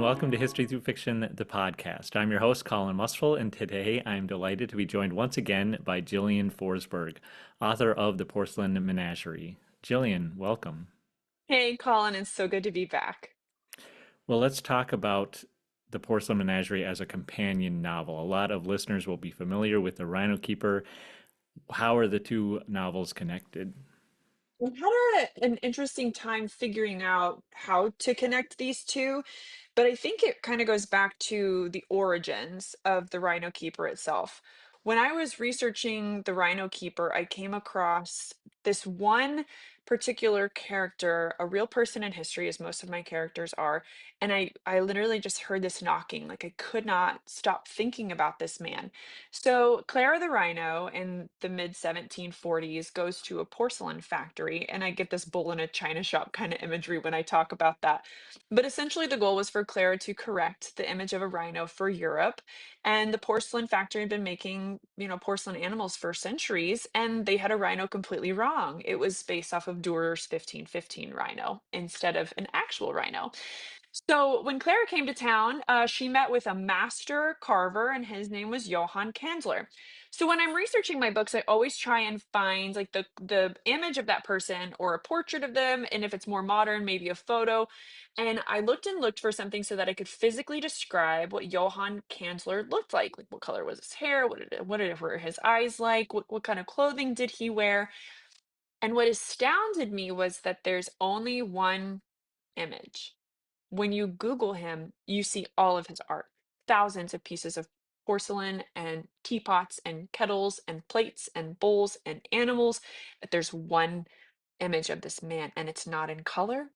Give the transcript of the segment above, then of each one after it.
welcome to History Through Fiction, the podcast. I'm your host, Colin Mustful, and today I'm delighted to be joined once again by Jillian Forsberg, author of The Porcelain Menagerie. Jillian, welcome. Hey, Colin, it's so good to be back. Well, let's talk about The Porcelain Menagerie as a companion novel. A lot of listeners will be familiar with The Rhino Keeper. How are the two novels connected? We had an interesting time figuring out how to connect these two, but I think it kind of goes back to the origins of the Rhino Keeper itself. When I was researching the Rhino Keeper, I came across this one particular character, a real person in history, as most of my characters are, and I literally just heard this knocking, like I could not stop thinking about this man. So Clara the Rhino in the mid 1740s goes to a porcelain factory, and I get this bull in a china shop kind of imagery when I talk about that. But essentially, the goal was for Clara to correct the image of a rhino for Europe. And the porcelain factory had been making, porcelain animals for centuries, and they had a rhino completely wrong. It was based off of Durer's 1515 rhino instead of an actual rhino. So when Clara came to town, she met with a master carver, and his name was Johann Kandler. So when I'm researching my books, I always try and find like the image of that person or a portrait of them, and if it's more modern, maybe a photo. And I looked and looked for something so that I could physically describe what Johann Kandler looked like what color was his hair, were his eyes like, what kind of clothing did he wear. And what astounded me was that there's only one image. When you Google him, you see all of his art, thousands of pieces of porcelain and teapots and kettles and plates and bowls and animals. But there's one image of this man, and it's not in color,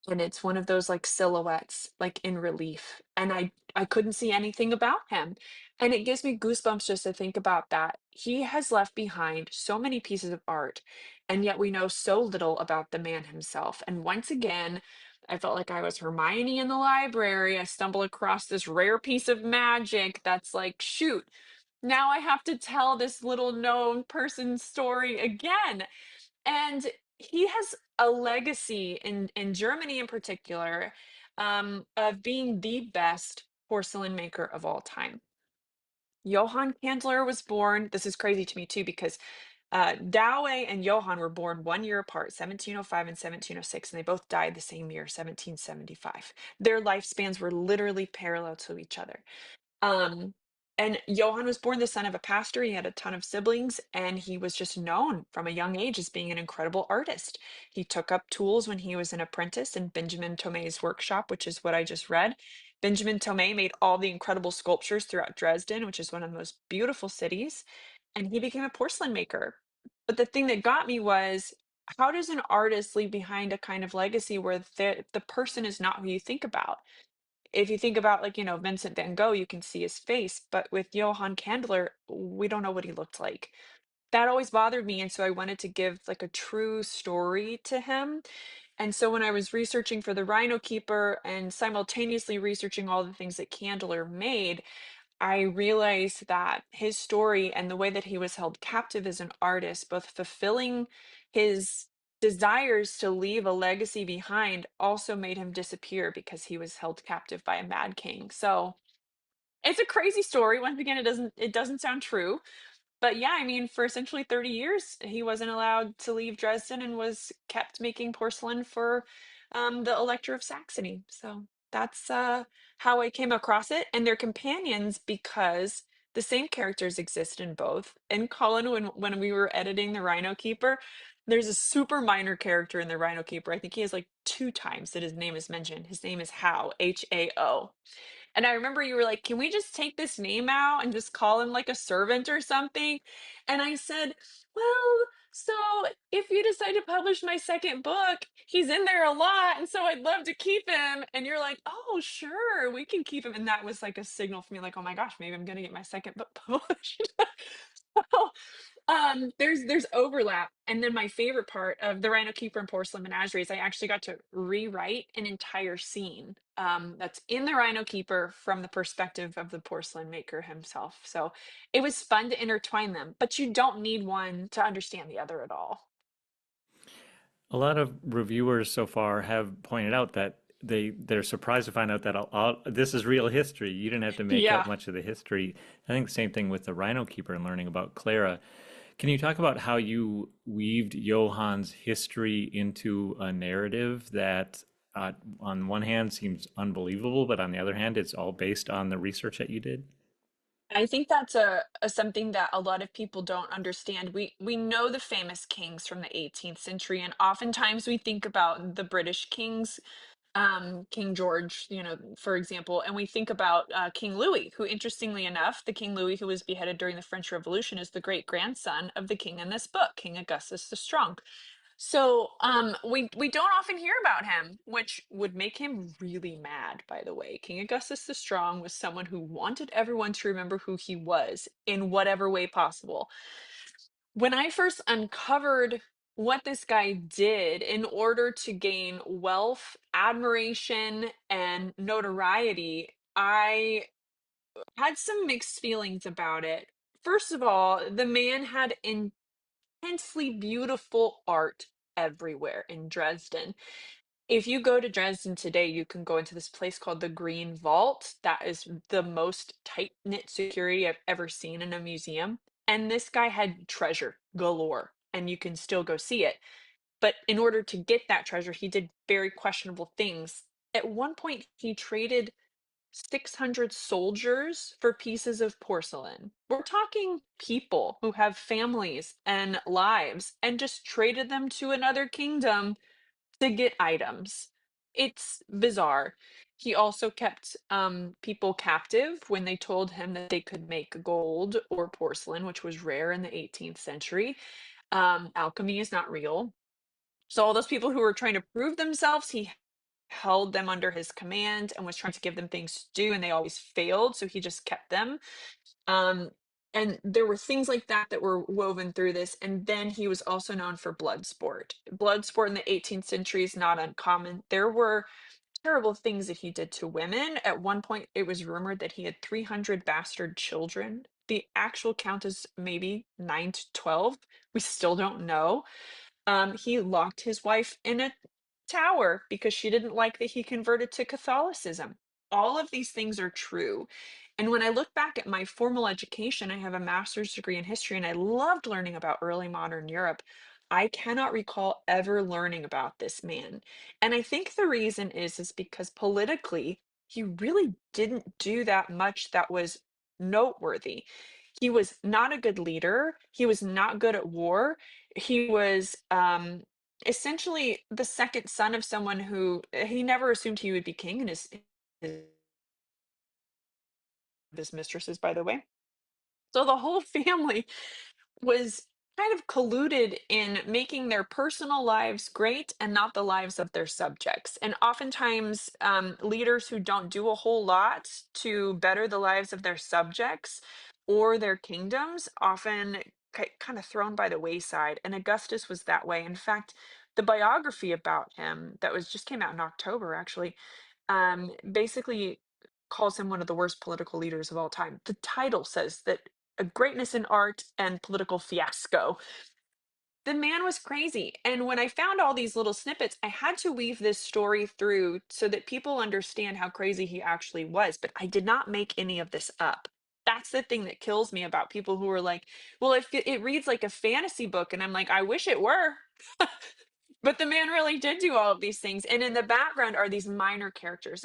and it's one of those, like, silhouettes, like, in relief, and I couldn't see anything about him, and it gives me goosebumps just to think about that. He has left behind so many pieces of art, and yet we know so little about the man himself, and once again, I felt like I was Hermione in the library. I stumble across this rare piece of magic that's like, "Shoot, now I have to tell this little known person's story again." And he has a legacy in Germany in particular, of being the best porcelain maker of all time. Johann Candler was born, this is crazy to me too, because Dowey and Johann were born 1 year apart, 1705 and 1706, and they both died the same year, 1775. Their lifespans were literally parallel to each other. Um, and Johann was born the son of a pastor. He had a ton of siblings, and he was just known from a young age as being an incredible artist. He took up tools when he was an apprentice in Benjamin Thomae's workshop, which is what I just read. Benjamin Thomae made all the incredible sculptures throughout Dresden, which is one of the most beautiful cities, and he became a porcelain maker. But the thing that got me was, how does an artist leave behind a kind of legacy where the person is not who you think about? If you think about, like, Vincent van Gogh, you can see his face, but with Johann Candler, we don't know what he looked like. That always bothered me, and so I wanted to give, like, a true story to him, and so when I was researching for the Rhino Keeper and simultaneously researching all the things that Candler made, I realized that his story and the way that he was held captive as an artist, both fulfilling his desires to leave a legacy behind, also made him disappear because he was held captive by a mad king. So it's a crazy story. Once again, it doesn't sound true, but yeah, I mean, for essentially 30 years, he wasn't allowed to leave Dresden and was kept making porcelain for the Elector of Saxony. So that's how I came across it. And they're companions because the same characters exist in both. And Colin, when we were editing the Rhino Keeper, there's a super minor character in the Rhino Keeper. I think he has like two times that his name is mentioned. His name is Hao, Hao. And I remember you were like, "Can we just take this name out and just call him like a servant or something?" And I said, "Well, so if you decide to publish my second book, he's in there a lot, and so I'd love to keep him." And you're like, "Oh, sure, we can keep him." And that was like a signal for me, like, "Oh my gosh, maybe I'm gonna get my second book published." So, there's overlap, and then my favorite part of the Rhino Keeper and Porcelain Menagerie is I actually got to rewrite an entire scene, that's in the Rhino Keeper from the perspective of the porcelain maker himself. So it was fun to intertwine them, but you don't need one to understand the other at all. A lot of reviewers so far have pointed out that they're surprised to find out that this is real history. You didn't have to make up Yeah. much of the history. I think the same thing with the Rhino Keeper and learning about Clara. Can you talk about how you weaved Johann's history into a narrative that, on one hand, seems unbelievable, but on the other hand, it's all based on the research that you did? I think that's a something that a lot of people don't understand. We know the famous kings from the 18th century, and oftentimes we think about the British kings, King George, for example, and we think about King Louis, who, interestingly enough, the King Louis who was beheaded during the French Revolution is the great grandson of the king in this book, King Augustus the Strong. So we don't often hear about him, which would make him really mad, by the way. King Augustus the Strong was someone who wanted everyone to remember who he was in whatever way possible. When I first uncovered what this guy did in order to gain wealth, admiration, and notoriety, I had some mixed feelings about it. First of all, the man had intensely beautiful art everywhere in Dresden. If you go to Dresden today, you can go into this place called the Green Vault. That is the most tight-knit security I've ever seen in a museum. And this guy had treasure galore, and you can still go see it. But in order to get that treasure, he did very questionable things. At one point, he traded 600 soldiers for pieces of porcelain. We're talking people who have families and lives and just traded them to another kingdom to get items. It's bizarre. He also kept people captive when they told him that they could make gold or porcelain, which was rare in the 18th century. Alchemy is not real. So all those people who were trying to prove themselves, he held them under his command and was trying to give them things to do, and they always failed. So he just kept them. Um, and there were things like that that were woven through this. And then he was also known for blood sport. Blood sport in the 18th century is not uncommon. There were terrible things that he did to women. At one point, it was rumored that he had 300 bastard children. The actual count is maybe 9 to 12. We still don't know. He locked his wife in a tower because she didn't like that he converted to Catholicism. All of these things are true. And when I look back at my formal education, I have a master's degree in history and I loved learning about early modern Europe. I cannot recall ever learning about this man. And I think the reason is because politically, he really didn't do that much that was noteworthy. He was not a good leader. He was not good at war. He was essentially the second son of someone who he never assumed he would be king, and his mistresses, by the way. So the whole family was kind of colluded in making their personal lives great and not the lives of their subjects. And oftentimes, leaders who don't do a whole lot to better the lives of their subjects or their kingdoms often kind of thrown by the wayside. And Augustus was that way. In fact, the biography about him that was just came out in October, actually, basically calls him one of the worst political leaders of all time. The title says that a greatness in art and political fiasco. The man was crazy. And when I found all these little snippets, I had to weave this story through so that people understand how crazy he actually was. But I did not make any of this up. That's the thing that kills me about people who are like, well, if it reads like a fantasy book, and I'm like, I wish it were. But the man really did do all of these things. And in the background are these minor characters.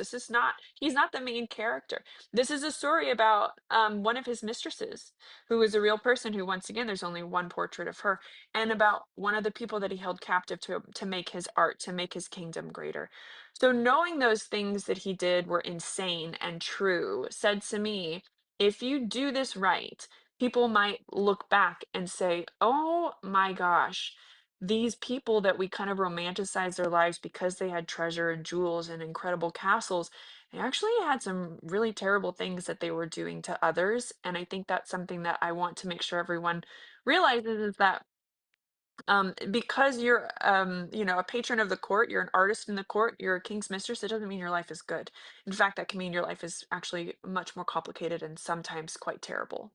He's not the main character. This is a story about one of his mistresses, who is a real person who, once again, there's only one portrait of her, and about one of the people that he held captive to make his art, to make his kingdom greater. So knowing those things that he did were insane and true said to me, if you do this right, people might look back and say, oh my gosh, these people that we kind of romanticize their lives because they had treasure and jewels and incredible castles, they actually had some really terrible things that they were doing to others. And I think that's something that I want to make sure everyone realizes is that because you're a patron of the court, you're an artist in the court, you're a king's mistress, it doesn't mean your life is good. In fact, that can mean your life is actually much more complicated and sometimes quite terrible.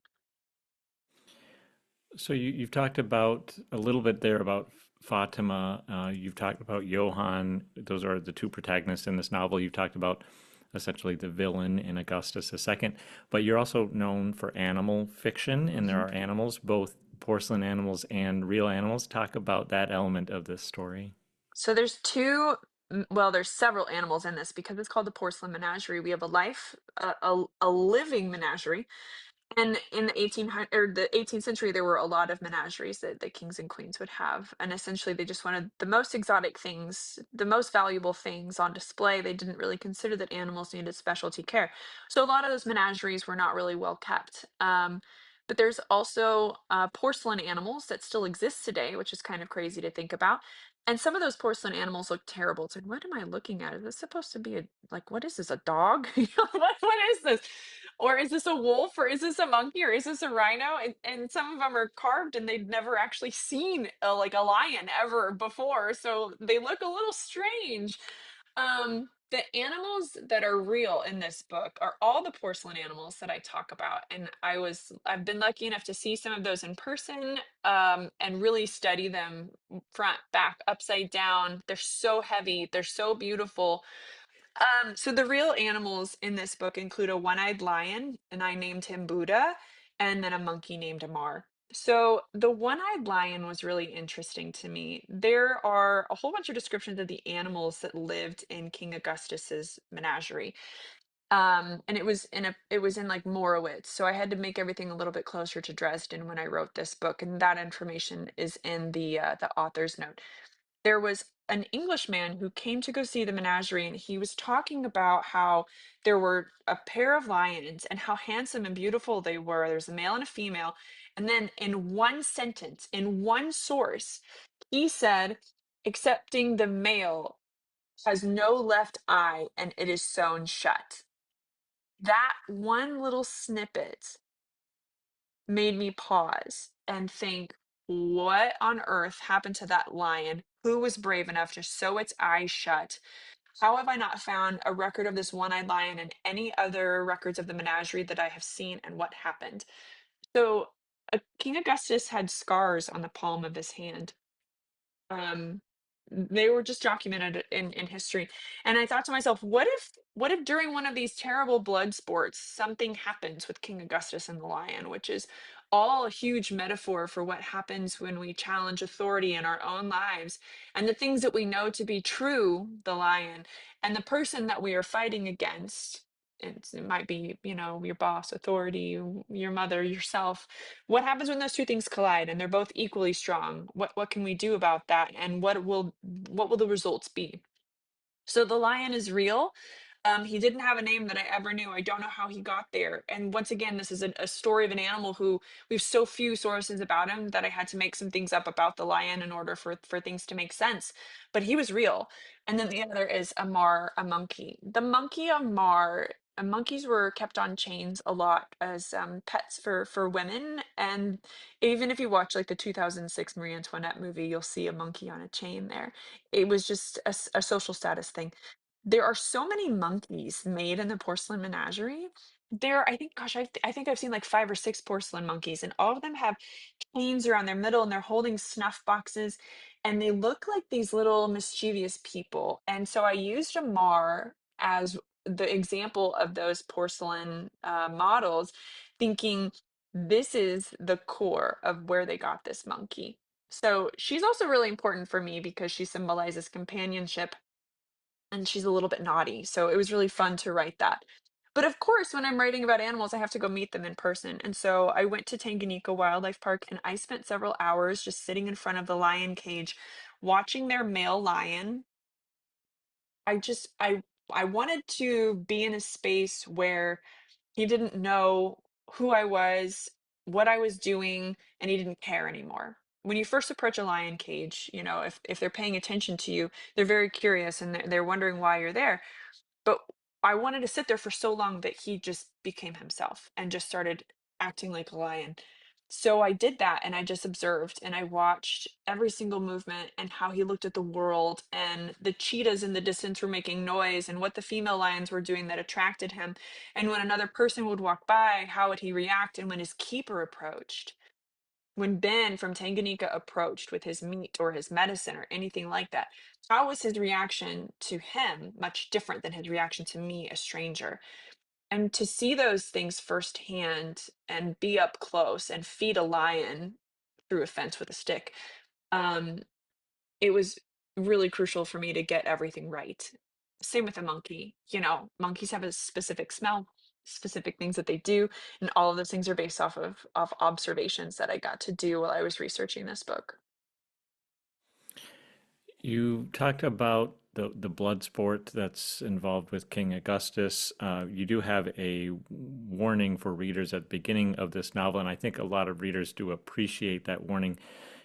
So you've talked about a little bit there about Fatima. You've talked about Johann. Those are the two protagonists in this novel. You've talked about essentially the villain in Augustus II, but you're also known for animal fiction, and there Mhm. are animals, both porcelain animals and real animals. Talk about that element of this story. So there's two, well, there's several animals in this because it's called the Porcelain Menagerie. We have a living menagerie. And in the 1800 or the 18th century, there were a lot of menageries that the kings and queens would have. And essentially, they just wanted the most exotic things, the most valuable things on display. They didn't really consider that animals needed specialty care. So a lot of those menageries were not really well kept. But there's also porcelain animals that still exist today, which is kind of crazy to think about. And some of those porcelain animals look terrible. It's like, what am I looking at? Is this supposed to be a, like, what is this, a dog? What is this? Or is this a wolf? Or is this a monkey? Or is this a rhino? And some of them are carved and they'd never actually seen like a lion ever before. So they look a little strange. The animals that are real in this book are all the porcelain animals that I talk about. And I've been lucky enough to see some of those in person, and really study them front, back, upside down. They're so heavy, they're so beautiful. So the real animals in this book include a one-eyed lion, and I named him Buddha, and then a monkey named Amar. So the one-eyed lion was really interesting to me. There are a whole bunch of descriptions of the animals that lived in King Augustus's menagerie. And it was in like Morowitz. So I had to make everything a little bit closer to Dresden when I wrote this book, and that information is in the author's note. There was an Englishman who came to go see the menagerie, and he was talking about how there were a pair of lions and how handsome and beautiful they were. There's a male and a female. And then in one sentence, in one source, he said, excepting the male has no left eye and it is sewn shut. That one little snippet made me pause and think, what on earth happened to that lion? Who was brave enough to sew its eyes shut? How have I not found a record of this one-eyed lion in any other records of the menagerie that I have seen, and what happened? So, King Augustus had scars on the palm of his hand. um they were just documented in history, and I thought to myself, what if during one of these terrible blood sports something happens with King Augustus and the lion, which is all a huge metaphor for what happens when we challenge authority in our own lives and the things that we know to be true, the lion, and the person that we are fighting against. It might be, your boss, authority, your mother, yourself. What happens when those two things collide and they're both equally strong? What can we do about that? And what will the results be? So the lion is real. He didn't have a name that I ever knew. I don't know how he got there. And once again, this is a story of an animal who we have so few sources about him that I had to make some things up about the lion in order for things to make sense. But he was real. And then the other is Amar, a monkey. The monkey Amar. Monkeys were kept on chains a lot as pets for women, and even if you watch like the 2006 Marie Antoinette movie, you'll see a monkey on a chain there. It was just a social status thing. There are so many monkeys made in the porcelain menagerie. I think, gosh, I think I've seen like 5 or 6 porcelain monkeys, and all of them have chains around their middle, and they're holding snuff boxes, and they look like these little mischievous people. And so I used a Mar as the example of those porcelain models, thinking this is the core of where they got this monkey. So she's also really important for me because she symbolizes companionship, and she's a little bit naughty. So it was really fun to write that. But of course, when I'm writing about animals, I have to go meet them in person. And so I went to Tanganyika Wildlife Park, and I spent several hours just sitting in front of the lion cage, watching their male lion. I wanted to be in a space where he didn't know who I was, what I was doing, and he didn't care anymore. When you first approach a lion cage, if they're paying attention to you, they're very curious and they're wondering why you're there. But I wanted to sit there for so long that he just became himself and just started acting like a lion. So I did that, and I just observed and I watched every single movement and how he looked at the world, and the cheetahs in the distance were making noise and what the female lions were doing that attracted him. And when another person would walk by, how would he react? And when his keeper approached, When Ben from Tanganyika approached with his meat or his medicine or anything like that, how was his reaction to him much different than his reaction to me, a stranger? And to see those things firsthand and be up close and feed a lion through a fence with a stick, um, it was really crucial for me to get everything right. Same with a monkey. Monkeys have a specific smell, specific things that they do, and all of those things are based off observations that I got to do while I was researching this book. You talked about the blood sport that's involved with King Augustus. You do have a warning for readers at the beginning of this novel, and I think a lot of readers do appreciate that warning.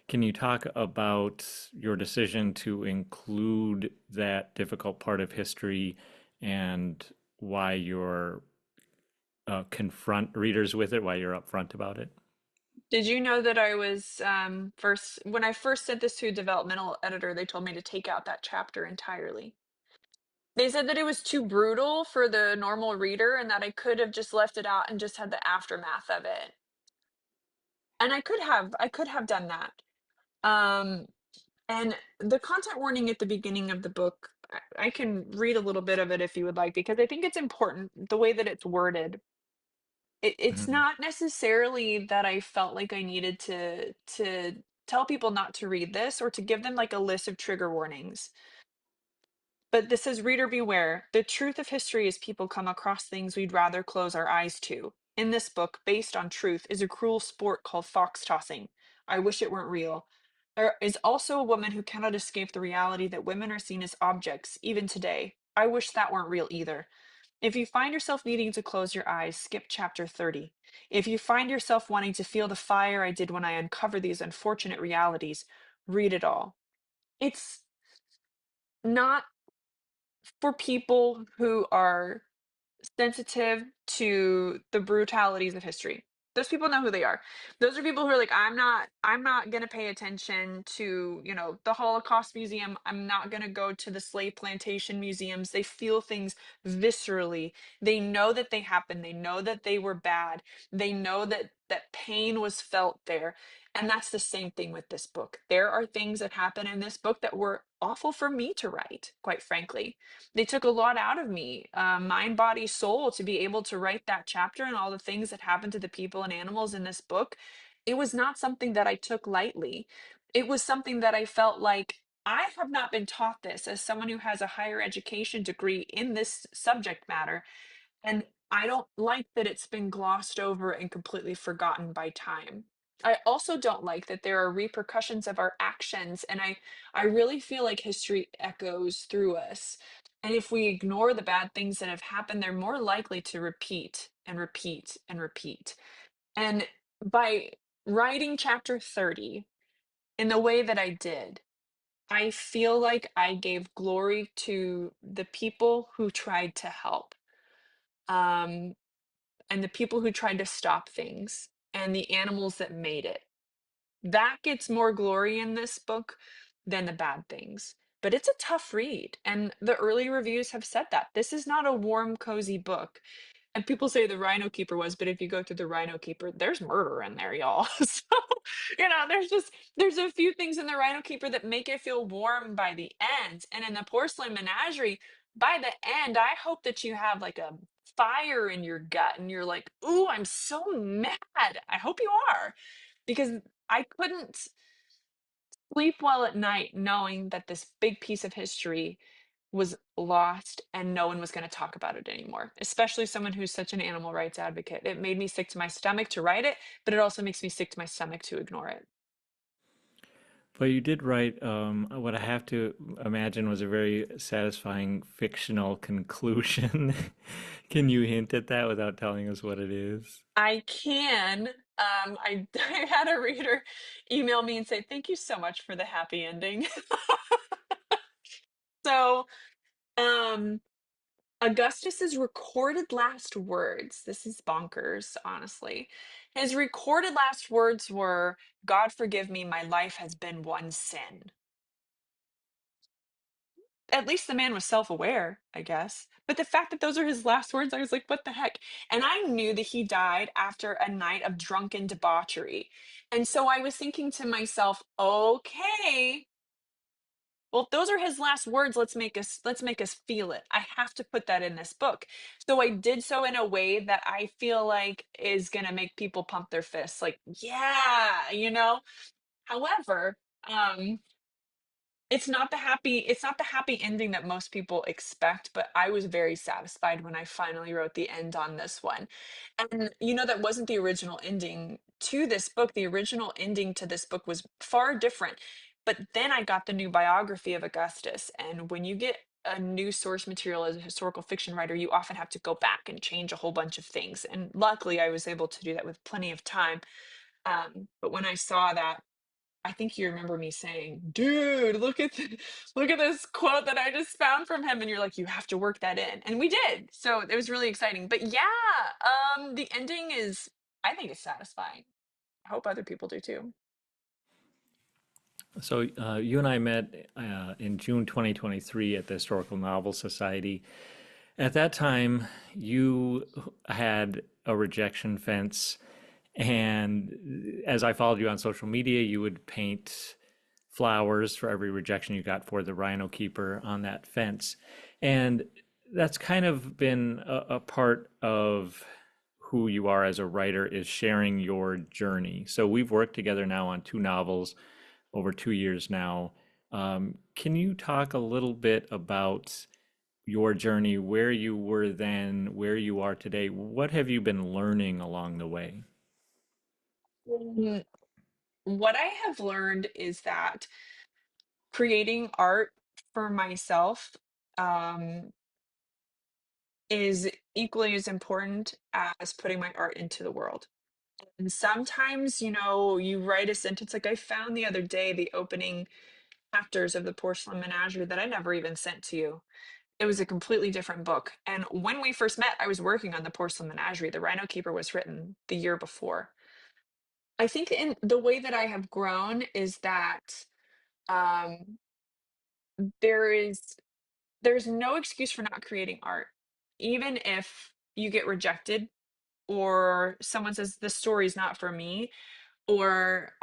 Can you talk about your decision to include that difficult part of history and why you're confront readers with it, why you're upfront about it? Did you know that I was first when I first sent this to a developmental editor, they told me to take out that chapter entirely. They said that it was too brutal for the normal reader and that I could have just left it out and just had the aftermath of it. And I could have done that. Um, and the content warning at the beginning of the book, I can read a little bit of it if you would like, because I think it's important the way that it's worded. It's Mhm. not necessarily that I felt like I needed to tell people not to read this or to give them like a list of trigger warnings. But this says, reader beware. The truth of history is people come across things we'd rather close our eyes to. In this book, based on truth, is a cruel sport called fox tossing. I wish it weren't real. There is also a woman who cannot escape the reality that women are seen as objects, even today. I wish that weren't real either. If you find yourself needing to close your eyes, skip chapter 30. If you find yourself wanting to feel the fire I did when I uncovered these unfortunate realities, read it all. It's not for people who are sensitive to the brutalities of history. Those people know who they are. Those are people who are like, I'm not gonna pay attention to, the Holocaust Museum. I'm not gonna go to the slave plantation museums. They feel things viscerally. They know that they happened. They know that they were bad. They know that pain was felt there. And that's the same thing with this book. There are things that happen in this book that were awful for me to write, quite frankly. They took a lot out of me, mind, body, soul, to be able to write that chapter and all the things that happened to the people and animals in this book. It was not something that I took lightly. It was something that I felt like I have not been taught this as someone who has a higher education degree in this subject matter. And I don't like that it's been glossed over and completely forgotten by time. I also don't like that there are repercussions of our actions, and I really feel like history echoes through us. And if we ignore the bad things that have happened, they're more likely to repeat and repeat and repeat. And by writing chapter 30 in the way that I did, I feel like I gave glory to the people who tried to help. Um, and the people who tried to stop things and the animals that made it. That gets more glory in this book than the bad things. But it's a tough read. And the early reviews have said that. This is not a warm, cozy book. And people say the Rhino Keeper was, but if you go through the Rhino Keeper, there's murder in there, y'all. So, there's a few things in the Rhino Keeper that make it feel warm by the end. And in the Porcelain Menagerie, by the end, I hope that you have like a fire in your gut and you're like, ooh, I'm so mad. I hope you are. Because I couldn't sleep well at night knowing that this big piece of history was lost and no one was going to talk about it anymore, especially someone who's such an animal rights advocate. It made me sick to my stomach to write it, but it also makes me sick to my stomach to ignore it. But you did write what I have to imagine was a very satisfying fictional conclusion. Can you hint at that without telling us what it is? I can. I had a reader email me and say, "Thank you so much for the happy ending." So, um, Augustus's recorded last words, this is bonkers, honestly. His recorded last words were, "God forgive me, my life has been one sin." at least the man was self-aware, I guess. But the fact that those are his last words, I was like, what the heck? And I knew that he died after a night of drunken debauchery. And so I was thinking to myself, okay, well, if those are his last words, let's make us feel it. I have to put that in this book. So I did so in a way that I feel like is gonna make people pump their fists, like, yeah. However, um, it's not the happy ending that most people expect, but I was very satisfied when I finally wrote the end on this one. And that wasn't the original ending to this book. The original ending to this book was far different. But then I got the new biography of Augustus, and when you get a new source material as a historical fiction writer, you often have to go back and change a whole bunch of things. And luckily, I was able to do that with plenty of time. But when I saw that, I think you remember me saying, "Dude, look at this quote that I just found from him," and you're like, "You have to work that in," and we did. So it was really exciting. But yeah, the ending is, I think, is satisfying. I hope other people do too. So you and I met in June 2023 at the Historical Novel Society. At that time, you had a rejection fence, and as I followed you on social media, you would paint flowers for every rejection you got for the Rhino Keeper on that fence. And that's kind of been a part of who you are as a writer, is sharing your journey. So we've worked together now on two novels over 2 years now. Can you talk a little bit about your journey, where you were then, where you are today? What have you been learning along the way? Mm, What I have learned is that creating art for myself um, is equally as important as putting my art into the world. And sometimes, you write a sentence like I found the other day, the opening chapters of the Porcelain Menagerie that I never even sent to you. It was a completely different book. And when we first met, I was working on the Porcelain Menagerie. The Rhino Keeper was written the year before. I think in the way that I have grown is that um, there is there's no excuse for not creating art, even if you get rejected or someone says the story's not for me, or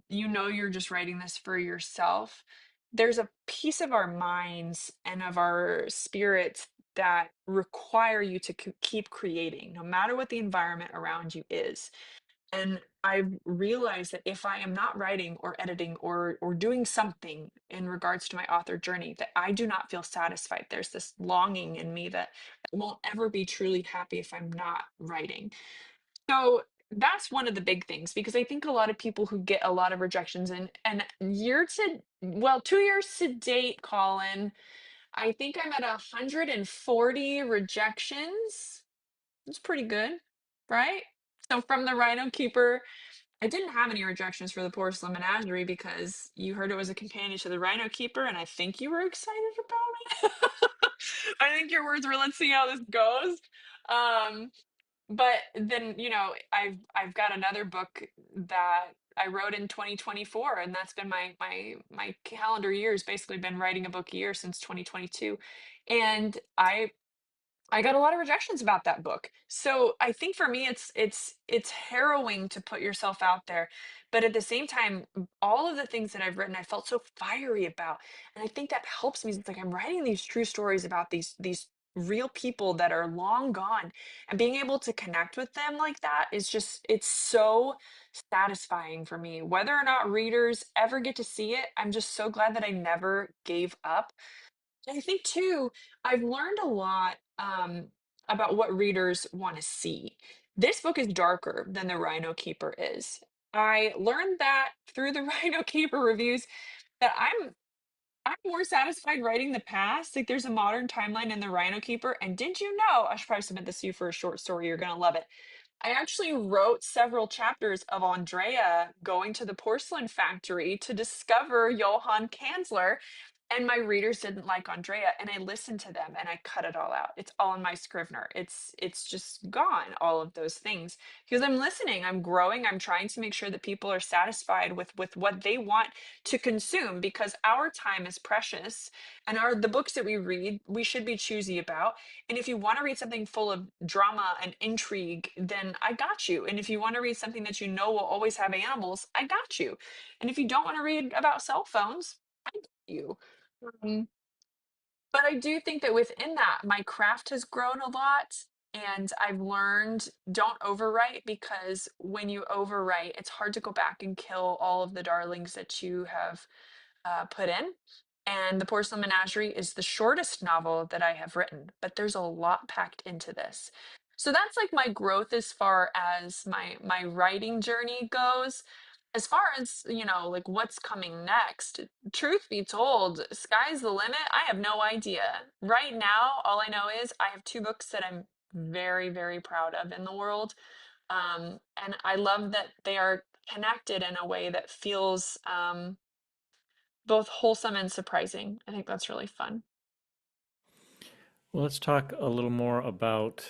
you're just writing this for yourself. There's a piece of our minds and of our spirits that require you to keep creating no matter what the environment around you is. And I've realized that if I am not writing or editing or doing something in regards to my author journey, that I do not feel satisfied. There's this longing in me that won't ever be truly happy if I'm not writing. So that's one of the big things, because I think a lot of people who get a lot of rejections, and 2 years to date, Colin, I think I'm at 140 rejections. It's pretty good, right? So from the Rhino Keeper, I didn't have any rejections for the Porcelain Menagerie because you heard it was a companion to the Rhino Keeper, and I think you were excited about it. I think your words were, "Let's see how this goes." Um, but then, I've got another book that I wrote in 2024, and that's been my calendar year has basically been writing a book a year since 2022. And I got a lot of rejections about that book. So I think for me it's harrowing to put yourself out there. But at the same time, all of the things that I've written, I felt so fiery about. And I think that helps me. It's like I'm writing these true stories about these real people that are long gone, and being able to connect with them like that is just, it's so satisfying for me. Whether or not readers ever get to see it, I'm just so glad that I never gave up. I think too, I've learned a lot about what readers want to see. This book is darker than the Rhino Keeper is. I learned that through the Rhino Keeper reviews, that I'm more satisfied writing the past. Like there's a modern timeline in the Rhino Keeper, and did you know? I should probably submit this to you for a short story. You're gonna love it. I actually wrote several chapters of Andrea going to the porcelain factory to discover Johann Kanzler, and my readers didn't like Andrea, and I listened to them and I cut it all out. It's all in my Scrivener. It's just gone, all of those things, because I'm listening, I'm growing, I'm trying to make sure that people are satisfied with what they want to consume, because our time is precious, and our the books that we read, we should be choosy about. And if you want to read something full of drama and intrigue, then I got you. And if you want to read something that you know will always have animals, I got you. And if you don't want to read about cell phones, I got you. Um, but I do think that within that, my craft has grown a lot. And I've learned, don't overwrite, because when you overwrite, it's hard to go back and kill all of the darlings that you have put in. And The Porcelain Menagerie is the shortest novel that I have written, but there's a lot packed into this. So that's like my growth as far as my writing journey goes. As far as, like what's coming next, truth be told, sky's the limit. I have no idea. Right now, all I know is I have two books that I'm very, very proud of in the world. And I love that they are connected in a way that feels both wholesome and surprising. I think that's really fun. Well, let's talk a little more about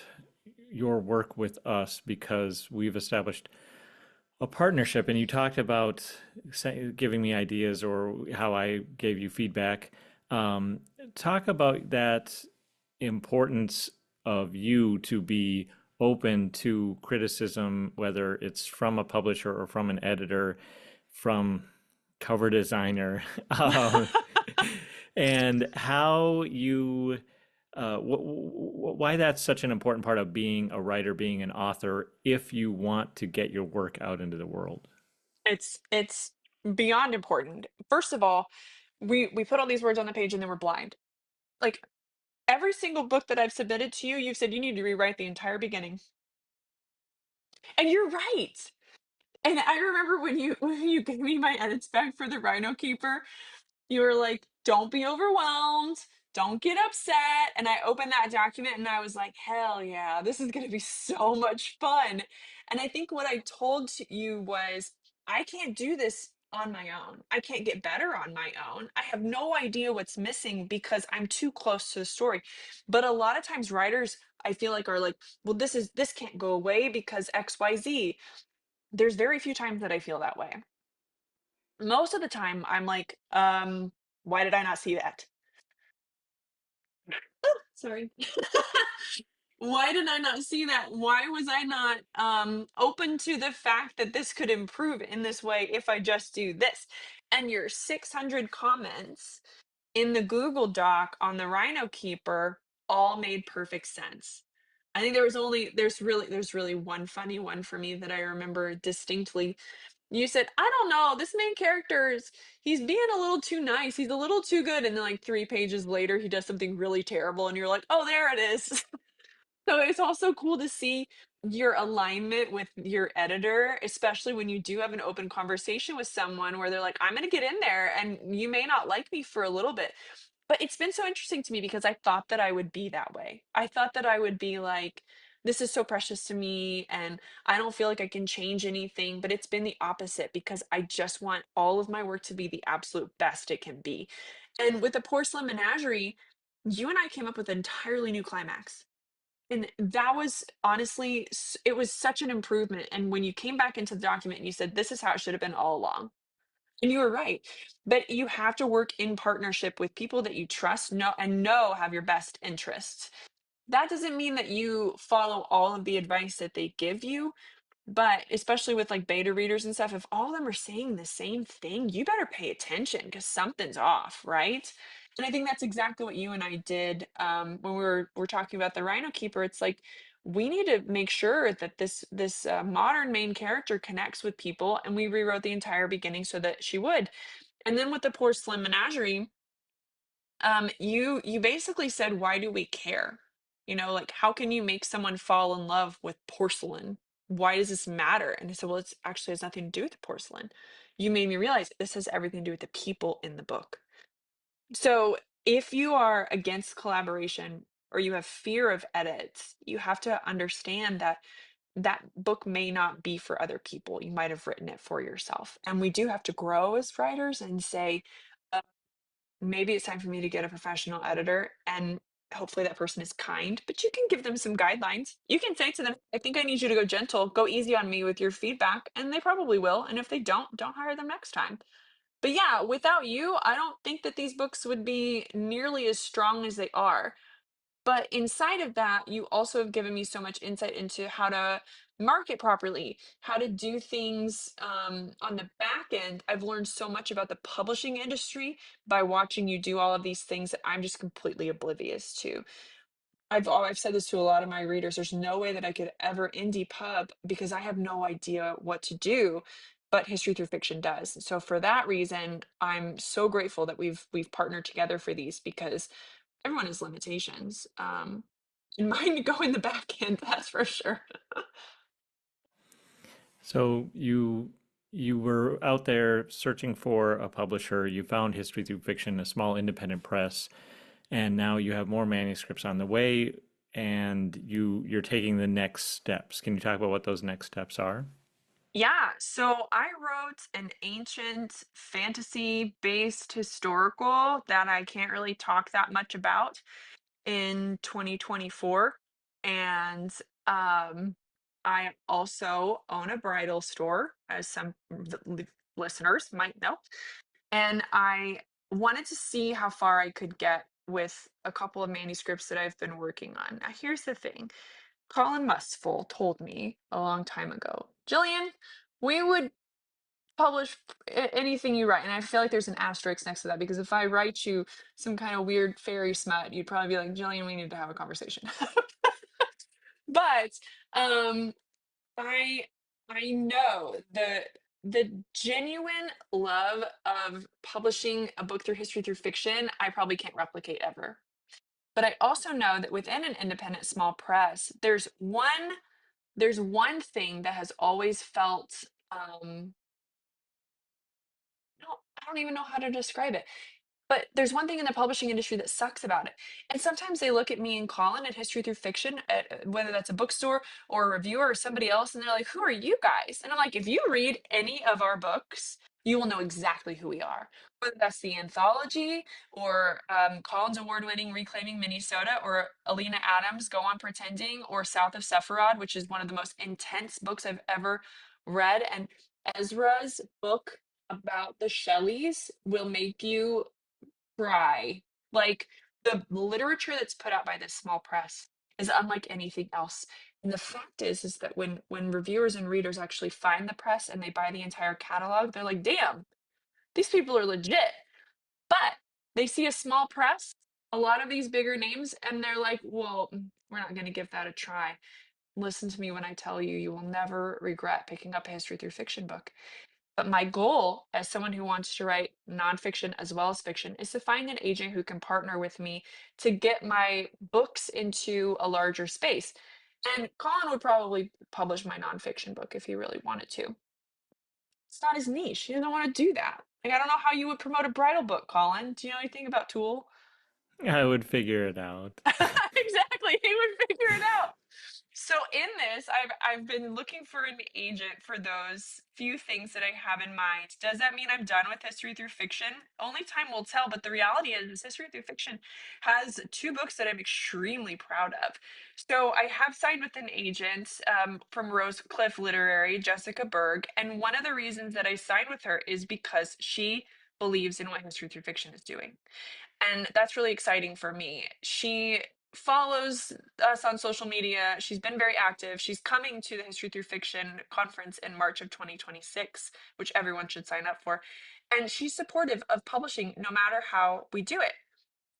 your work with us because we've established a partnership, and you talked about giving me ideas or how I gave you feedback. Um, Talk about that importance of you to be open to criticism, whether it's from a publisher or from an editor, from cover designer, um, and how you why that's such an important part of being a writer, being an author, if you want to get your work out into the world. It's beyond important. First of all, we put all these words on the page and then we're blind. Like every single book that I've submitted to you, you've said you need to rewrite the entire beginning. And you're right. And I remember when you when you gave me my edits back for the Rhino Keeper, you were like, "Don't be overwhelmed. Don't get upset." And I opened that document and I was like, "Hell yeah, this is going to be so much fun." And I think what I told you was, I can't do this on my own. I can't get better on my own. I have no idea what's missing because I'm too close to the story. But a lot of times writers, I feel like, are like, "Well, this can't go away because XYZ." There's very few times that I feel that way. Most of the time I'm like, why did I not see that? Sorry. Why did I not see that? Why was I not open to the fact that this could improve in this way if I just do this? And your 600 comments in the Google Doc on the Rhino Keeper all made perfect sense. I think there's really one funny one for me that I remember distinctly. You said, "I don't know, this main character he's being a little too nice. He's a little too good." And then like 3 pages later, he does something really terrible. And you're like, "Oh, there it is." So it's also cool to see your alignment with your editor, especially when you do have an open conversation with someone where they're like, "I'm going to get in there and you may not like me for a little bit." But it's been so interesting to me because I thought that I would be that way. I thought that I would be like, "This is so precious to me and I don't feel like I can change anything." But it's been the opposite because I just want all of my work to be the absolute best it can be. And with the Porcelain Menagerie, you and I came up with an entirely new climax. And that was honestly, it was such an improvement. And when you came back into the document and you said, "This is how it should have been all along." And you were right. But you have to work in partnership with people that you trust, know have your best interests. That doesn't mean that you follow all of the advice that they give you, but especially with like beta readers and stuff, if all of them are saying the same thing, you better pay attention because something's off, right? And I think that's exactly what you and I did when we're talking about the Rhino Keeper. It's like we need to make sure that this modern main character connects with people, and we rewrote the entire beginning so that she would. And then with the Porcelain Menagerie, you basically said, "Why do we care?" Like, how can you make someone fall in love with porcelain? Why does this matter? And I said, "Well, it's actually has nothing to do with the porcelain." You made me realize this has everything to do with the people in the book. So if you are against collaboration or you have fear of edits, you have to understand that that book may not be for other people. You might have written it for yourself. And we do have to grow as writers and say, maybe it's time for me to get a professional editor, and hopefully that person is kind, but you can give them some guidelines. You can say to them, I think I need you to go gentle, go easy on me with your feedback, and they probably will. And if they don't hire them next time. But yeah, without you, I don't think that these books would be nearly as strong as they are. But inside of that, you also have given me so much insight into how to market properly, how to do things on the back end. I've learned so much about the publishing industry by watching you do all of these things that I'm just completely oblivious to. I've said this to a lot of my readers. There's no way that I could ever indie pub because I have no idea what to do, but History Through Fiction does. So for that reason, I'm so grateful that we've partnered together for these because everyone has limitations. And mine go in the back end, that's for sure. So you were out there searching for a publisher. You found History Through Fiction, a small independent press, and now you have more manuscripts on the way, and you're taking the next steps. Can you talk about what those next steps are? Yeah, so I wrote an ancient fantasy based historical that I can't really talk that much about in 2024. And I also own a bridal store, as some listeners might know. And I wanted to see how far I could get with a couple of manuscripts that I've been working on. Now, here's the thing. Colin Mustful told me a long time ago, Jillian, we would publish anything you write. And I feel like there's an asterisk next to that because if I write you some kind of weird fairy smut, you'd probably be like, Jillian, we need to have a conversation. But um, I I know the genuine love of publishing a book through history through fiction, I probably can't replicate ever. But I also know that within an independent small press, there's one thing that has always felt no, I don't even know how to describe it. But there's one thing in the publishing industry that sucks about it. And sometimes they look at me and Colin at History Through Fiction, whether that's a bookstore or a reviewer or somebody else, and they're like, who are you guys? And I'm like, if you read any of our books, you will know exactly who we are. Whether that's the anthology or Colin's award winning Reclaiming Minnesota or Alina Adams' Go On Pretending or South of Sephiroth, which is one of the most intense books I've ever read. And Ezra's book about the Shelleys will make you cry. Like, the literature that's put out by this small press is unlike anything else. And the fact is that when reviewers and readers actually find the press and they buy the entire catalog, they're like, "Damn, these people are legit." But they see a small press, a lot of these bigger names, and they're like, "Well, we're not gonna give that a try." Listen to me when I tell you, you will never regret picking up a history through fiction book. But my goal as someone who wants to write nonfiction as well as fiction is to find an agent who can partner with me to get my books into a larger space. And Colin would probably publish my nonfiction book if he really wanted to. It's not his niche. He doesn't want to do that. Like, I don't know how you would promote a bridal book, Colin. Do you know anything about Tool? I would figure it out. Exactly. He would figure it out. So in this, I've been looking for an agent for those few things that I have in mind. Does that mean I'm done with history through fiction? Only time will tell, but the reality is history through fiction has two books that I'm extremely proud of. So I have signed with an agent from Rose Cliff Literary, Jessica Berg, and one of the reasons that I signed with her is because she believes in what history through fiction is doing. And that's really exciting for me. She follows us on social media. She's been very active. She's coming to the History Through Fiction conference in March of 2026, which everyone should sign up for. And she's supportive of publishing no matter how we do it.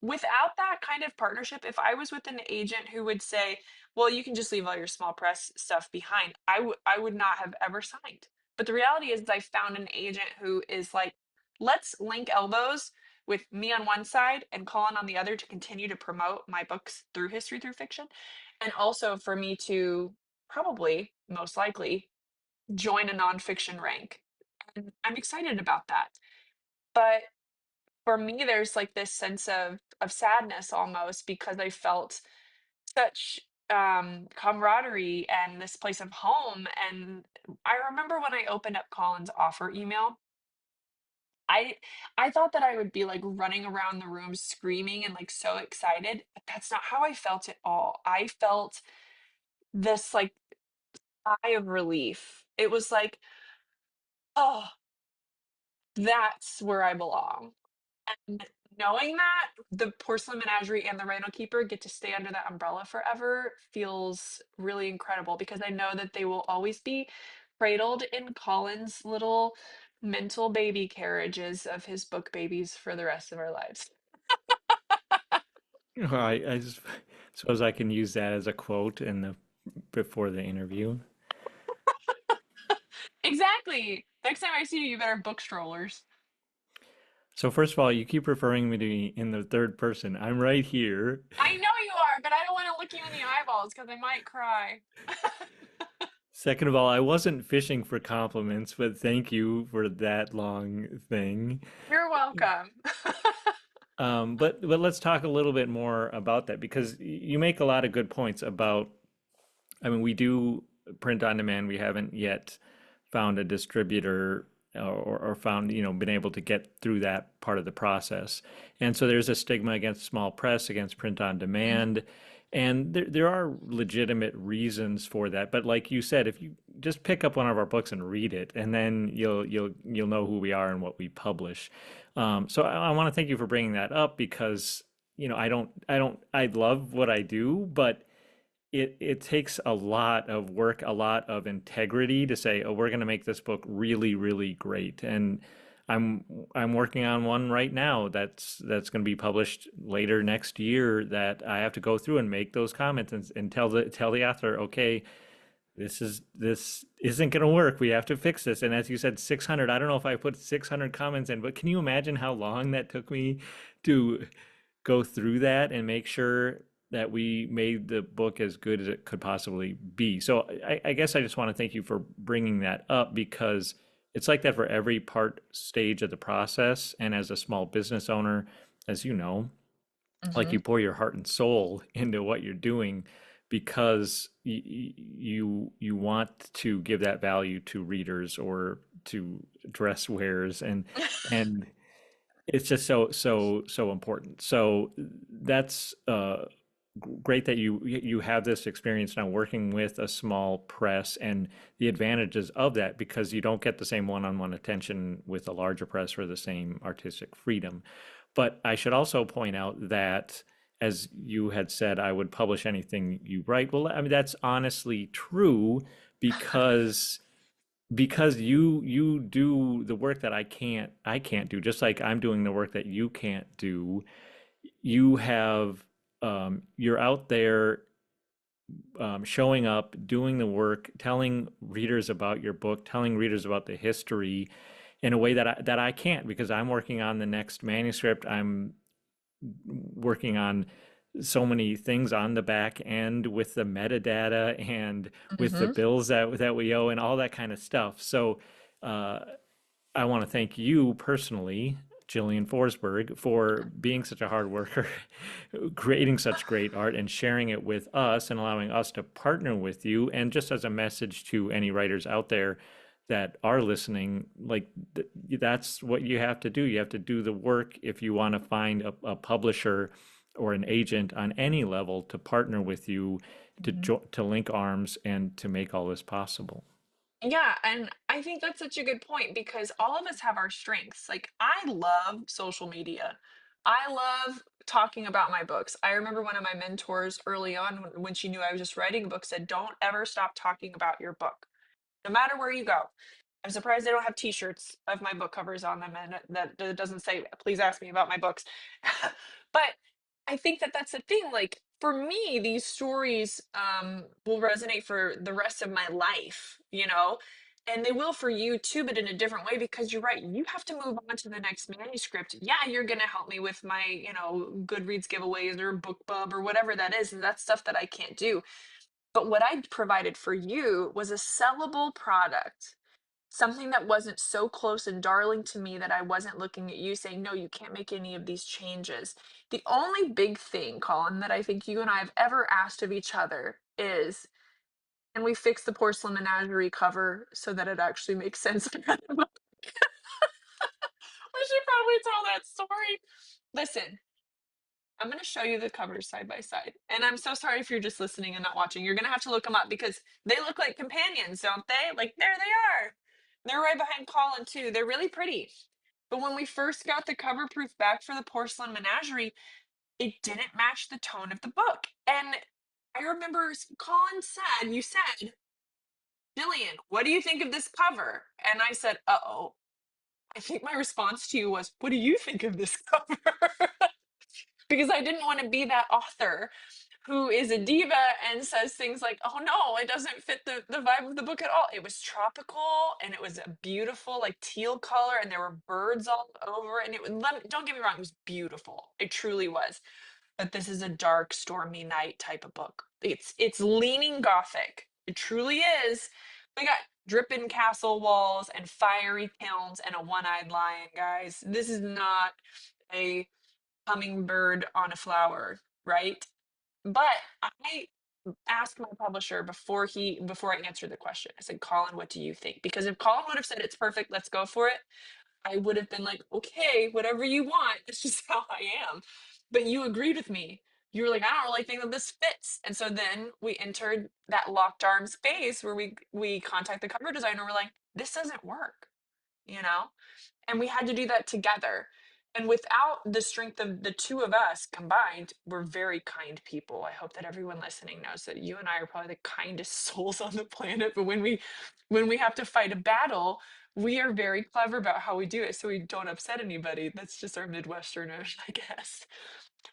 Without that kind of partnership, if I was with an agent who would say, well, you can just leave all your small press stuff behind, I would not have ever signed. But the reality is I found an agent who is like, let's link elbows with me on one side and Colin on the other to continue to promote my books through history through fiction. And also for me to probably, most likely, join a nonfiction rank. And I'm excited about that. But for me, there's like this sense of sadness almost because I felt such camaraderie and this place of home. And I remember when I opened up Colin's offer email, I thought that I would be, like, running around the room screaming and, like, so excited, but that's not how I felt at all. I felt this, like, sigh of relief. It was like, "Oh, that's where I belong." And knowing that the Porcelain Menagerie and the Rhino Keeper get to stay under that umbrella forever feels really incredible because I know that they will always be cradled in Colin's little mental baby carriages of his book babies for the rest of our lives. Well, I just suppose I can use that as a quote in the before the interview. Exactly. Next time I see you, you better book strollers. So first of all, you keep referring me to me in the third person. I'm right here. I know you are, but I don't want to look you in the eyeballs because I might cry. Second of all, I wasn't fishing for compliments, but thank you for that long thing. You're welcome. But let's talk a little bit more about that because you make a lot of good points about. I mean, we do print on demand. We haven't yet found a distributor or found, been able to get through that part of the process. And so there's a stigma against small press, against print on Mhm. demand. And there are legitimate reasons for that. But like you said, if you just pick up one of our books and read it, and then you'll know who we are and what we publish. So I want to thank you for bringing that up because, I love what I do, but it takes a lot of work, a lot of integrity to say, oh, we're going to make this book really, really great. And I'm I'm working on one right now that's going to be published later next year that I have to go through and make those comments and tell the author, okay, this isn't going to work. We have to fix this. And as you said, 600, I don't know if I put 600 comments in, but can you imagine how long that took me to go through that and make sure that we made the book as good as it could possibly be. So I guess I just want to thank you for bringing that up because it's like that for every part stage of the process. And as a small business owner, as you know, like you Mhm. pour your heart and soul into what you're doing because you want to give that value to readers or to dress wearers and it's just so important. So that's great that you have this experience now working with a small press and the advantages of that because you don't get the same one-on-one attention with a larger press or the same artistic freedom. But I should also point out that as you had said, I would publish anything you write. Well, I mean that's honestly true because you do the work that I can't do, just like I'm doing the work that you can't do. You have you're out there showing up, doing the work, telling readers about your book, telling readers about the history in a way that I can't because I'm working on the next manuscript. I'm working on so many things on the back end with the metadata and with the Mhm. bills that we owe and all that kind of stuff. So uh, I want to thank you personally, Jillian Forsberg, for being such a hard worker, creating such great art and sharing it with us and allowing us to partner with you. And just as a message to any writers out there that are listening, like that's what you have to do. You have to do the work if you want to find a publisher or an agent on any level to partner with you Mhm. to link arms and to make all this possible. Yeah, and I think that's such a good point because all of us have our strengths. Like, I love social media. I love talking about my books. I remember one of my mentors early on when she knew I was just writing a book said, "Don't ever stop talking about your book, no matter where you go." I'm surprised they don't have T-shirts of my book covers on them, and that doesn't say, "Please ask me about my books." But I think that that's the thing. Like for me, these stories will resonate for the rest of my life, and they will for you too, but in a different way because you're right. You have to move on to the next manuscript. Yeah, you're gonna help me with my, Goodreads giveaways or BookBub or whatever that is, and that's stuff that I can't do. But what I provided for you was a sellable product, something that wasn't so close and darling to me that I wasn't looking at you saying, "No, you can't make any of these changes." The only big thing, Colin, that I think you and I have ever asked of each other is, can we fix the Porcelain Menagerie cover so that it actually makes sense for the book? Which tell that story. Listen, I'm going to show you the covers side by side. And I'm so sorry if you're just listening and not watching. You're going to have to look them up because they look like companions, don't they? Like, there they are. They're right behind Colin, too. They're really pretty. But when we first got the cover proof back for the Porcelain Menagerie, it didn't match the tone of the book. And I remember Colin said, you said, Jillian, what do you think of this cover? And I said, uh-oh. I think my response to you was, what do you think of this cover? Because I didn't want to be that author who is a diva and says things like, oh no, it doesn't fit the vibe of the book at all. It was tropical and it was a beautiful, like teal color, and there were birds all over it. And it would, don't get me wrong, it was beautiful. It truly was. But this is a dark, stormy night type of book. It's leaning gothic. It truly is. We got dripping castle walls and fiery kilns and a one-eyed lion, guys. This is not a hummingbird on a flower, right? But I asked my publisher before I answered the question. I said, Colin, what do you think? Because if Colin would have said it's perfect, let's go for it, I would have been like, okay, whatever you want. It's just how I am. But you agreed with me. You were like, I don't really think that this fits. And so then we entered that locked arms phase where we contact the cover designer. We're like, this doesn't work, you know? And we had to do that together. And without the strength of the two of us combined, we're very kind people. I hope that everyone listening knows that you and I are probably the kindest souls on the planet. But when we have to fight a battle, we are very clever about how we do it so we don't upset anybody. That's just our Midwesterners, I guess.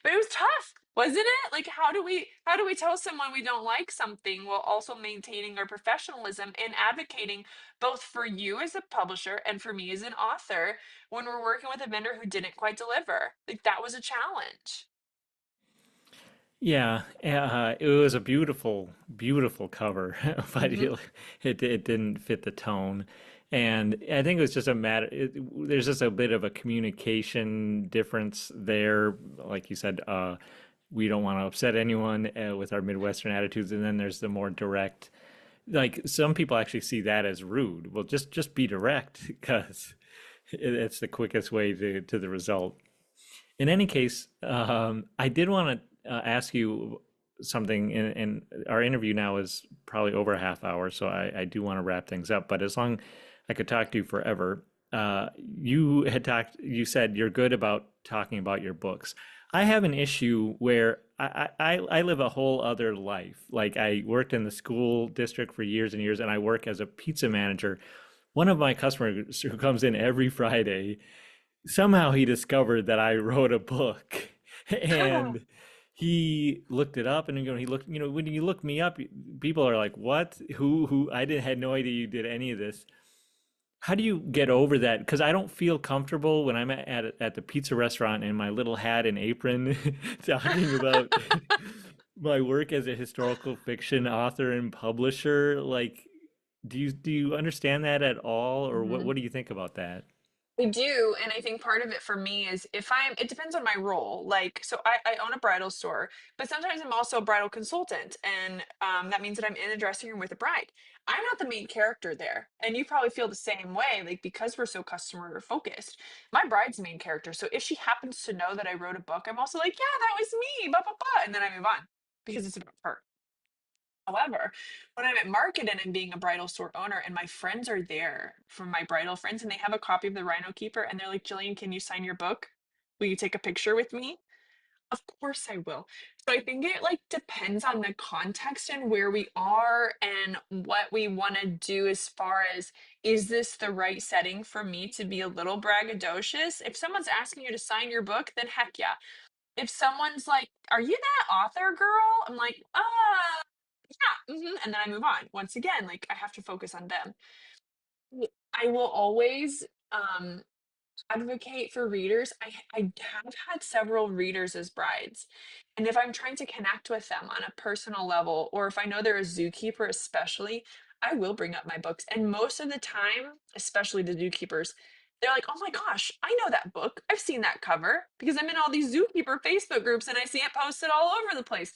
But it was tough, wasn't it? Like how do we tell someone we don't like something while also maintaining our professionalism and advocating both for you as a publisher and for me as an author when we're working with a vendor who didn't quite deliver? Like that was a challenge. Yeah, it was a beautiful, beautiful cover, but Hmm. it didn't fit the tone. And I think it was just a matter, there's just a bit of a communication difference there. Like you said, we don't want to upset anyone with our Midwestern attitudes. And then there's the more direct, like some people actually see that as rude. Well, just be direct because it's the quickest way to the result. In any case, I did want to ask you something. In our interview now is probably over a half hour, so I do want to wrap things up. But as long I could talk to you forever, you had talked. You said you're good about talking about your books. I have an issue where I live a whole other life. Like I worked in the school district for years and years, and I work as a pizza manager. One of my customers who comes in every Friday, somehow he discovered that I wrote a book and he looked it up and he looked, when you look me up, people are like, what? Who? I didn't had no idea you did any of this. How do you get over that? Because I don't feel comfortable when I'm at the pizza restaurant in my little hat and apron talking about my work as a historical fiction author and publisher. Like, do you understand that at all, or what Hmm. what do you think about that? I do, and I think part of it for me is if it depends on my role. Like, so I own a bridal store, but sometimes I'm also a bridal consultant, and that means that I'm in a dressing room with a bride. I'm not the main character there, and you probably feel the same way. Like because we're so customer focused, my bride's the main character. So if she happens to know that I wrote a book, I'm also like, yeah, that was me, blah blah blah, and then I move on because it's about her. However, when I'm at market and I'm being a bridal store owner and my friends are there from my bridal friends and they have a copy of the Rhino Keeper and they're like, Jillian, can you sign your book? Will you take a picture with me? Of course I will. So I think it like depends on the context and where we are and what we want to do as far as is this the right setting for me to be a little braggadocious? If someone's asking you to sign your book, then heck yeah. If someone's like, "Are you that author girl?" I'm like, yeah, and then I move on. Once again, like I have to focus on them. I will always advocate for readers. I have had several readers as brides. And if I'm trying to connect with them on a personal level, or if I know they're a zookeeper, especially, I will bring up my books. And most of the time, especially the zookeepers, they're like, oh my gosh, I know that book. I've seen that cover because I'm in all these zookeeper Facebook groups and I see it posted all over the place.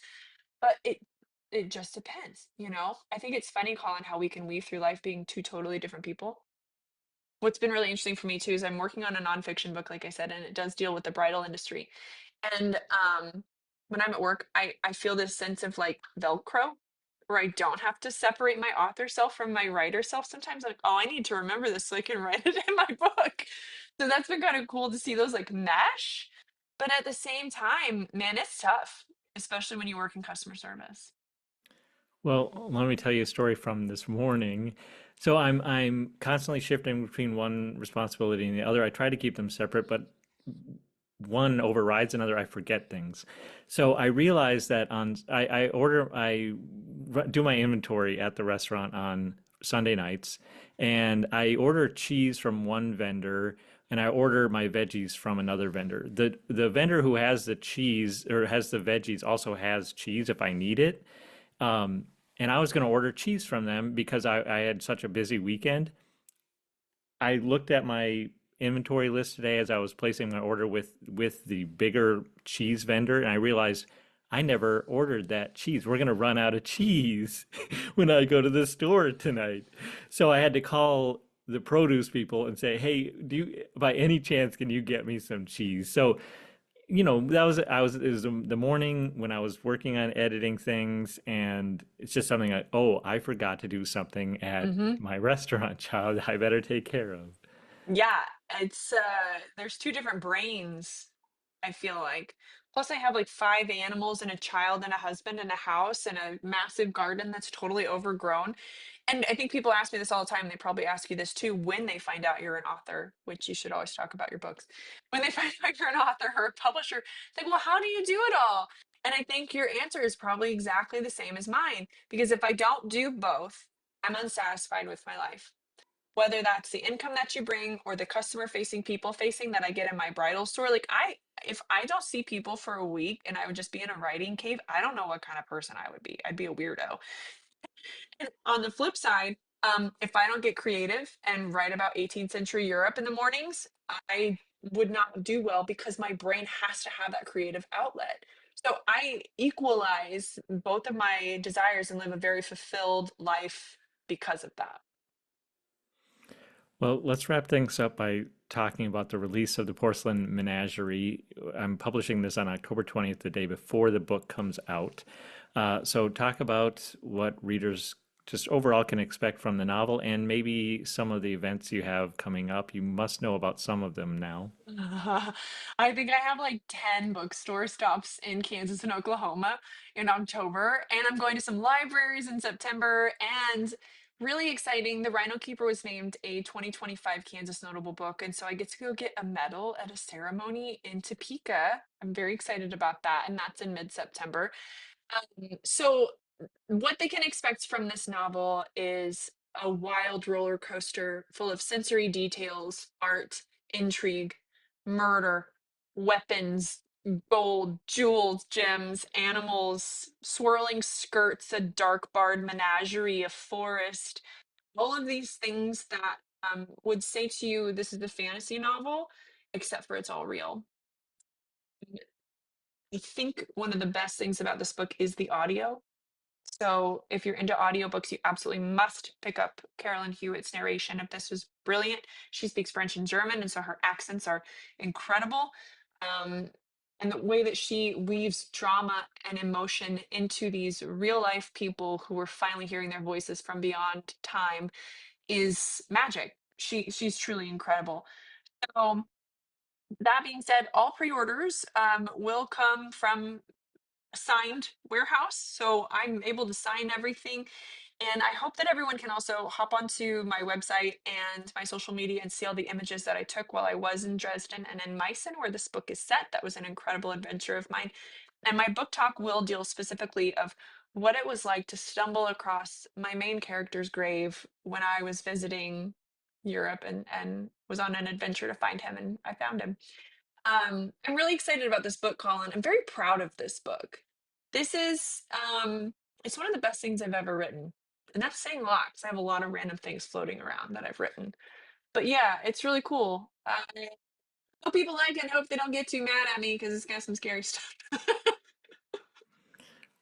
But it just depends, you know? I think it's funny, Colin, how we can weave through life being two totally different people. what's been really interesting for me too is I'm working on a nonfiction book, like I said, and it does deal with the bridal industry. And when I'm at work, I feel this sense of like Velcro, where I don't have to separate my author self from my writer self. Sometimes I'm like, oh, I need to remember this so I can write it in my book. So that's been kind of cool to see those like mesh. But at the same time, man, it's tough, especially when you work in customer service. Well, let me tell you a story from this morning. So I'm constantly shifting between one responsibility and the other. I try to keep them separate, but one overrides another. I forget things. So I realized that I do my inventory at the restaurant on Sunday nights, and I order cheese from one vendor and I order my veggies from another vendor. The vendor who has the cheese or has the veggies also has cheese if I need it. Um, and I was going to order cheese from them because I had such a busy weekend. I looked at my inventory list today as I was placing my order with the bigger cheese vendor, and I realized I never ordered that cheese. We're gonna run out of cheese when I go to the store tonight. So I had to call the produce people and say, "Hey, do you by any chance can you get me some cheese?" So that was it was the morning when I was working on editing things, and it's just something like, oh, I forgot to do something at Hmm. my restaurant, child. I better take care of. Yeah, it's there's two different brains, I feel like. Plus I have like five animals and a child and a husband and a house and a massive garden that's totally overgrown. And I think people ask me this all the time. They probably ask you this too when they find out you're an author, which you should always talk about your books. When they find out you're an author or a publisher, it's like, well, how do you do it all? And I think your answer is probably exactly the same as mine. Because if I don't do both, I'm unsatisfied with my life, whether that's the income that you bring or the customer facing, people facing that I get in my bridal store. Like if I don't see people for a week and I would just be in a writing cave, I don't know what kind of person I would be. I'd be a weirdo. And on the flip side, if I don't get creative and write about 18th century Europe in the mornings, I would not do well because my brain has to have that creative outlet. So I equalize both of my desires and live a very fulfilled life because of that. Well, let's wrap things up by talking about the release of the Porcelain Menagerie. I'm publishing this on October 20th, the day before the book comes out. So, talk about what readers just overall can expect from the novel and maybe some of the events you have coming up. You must know about some of them now. I think I have like 10 bookstore stops in Kansas and Oklahoma in October, and I'm going to some libraries in September. And really exciting, the Rhino Keeper was named a 2025 Kansas Notable Book. And so I get to go get a medal at a ceremony in Topeka. I'm very excited about that. And that's in mid September. So what they can expect from this novel is a wild roller coaster full of sensory details, art, intrigue, murder, weapons, gold, jewels, gems, animals, swirling skirts, a dark barred menagerie, a forest, all of these things that would say to you, this is a fantasy novel, except for it's all real. I think one of the best things about this book is the audio. So if you're into audiobooks, you absolutely must pick up Carolyn Hewitt's narration of this was brilliant. She speaks French and German, and so her accents are incredible. Um, and the way that she weaves drama and emotion into these real life people who are finally hearing their voices from beyond time is magic. She's truly incredible. So that being said, all pre-orders will come from signed warehouse. So I'm able to sign everything. And I hope that everyone can also hop onto my website and my social media and see all the images that I took while I was in Dresden and in Meissen, where this book is set. That was an incredible adventure of mine. And my book talk will deal specifically of what it was like to stumble across my main character's grave when I was visiting Europe and was on an adventure to find him, and I found him. I'm really excited about this book, Colin. I'm very proud of this book. This is it's one of the best things I've ever written. And that's saying a lot because I have a lot of random things floating around that I've written. But yeah, it's really cool. I hope people like it and hope they don't get too mad at me because it's got some scary stuff.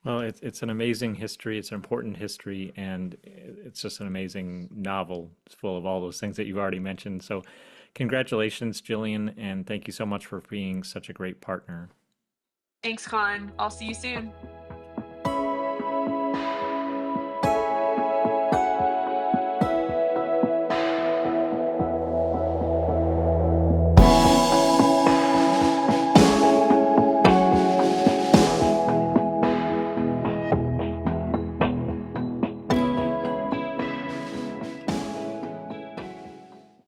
Well, it's an amazing history. It's an important history, and it's just an amazing novel. It's full of all those things that you've already mentioned. So, congratulations, Jillian, and thank you so much for being such a great partner. Thanks, Colin. I'll see you soon.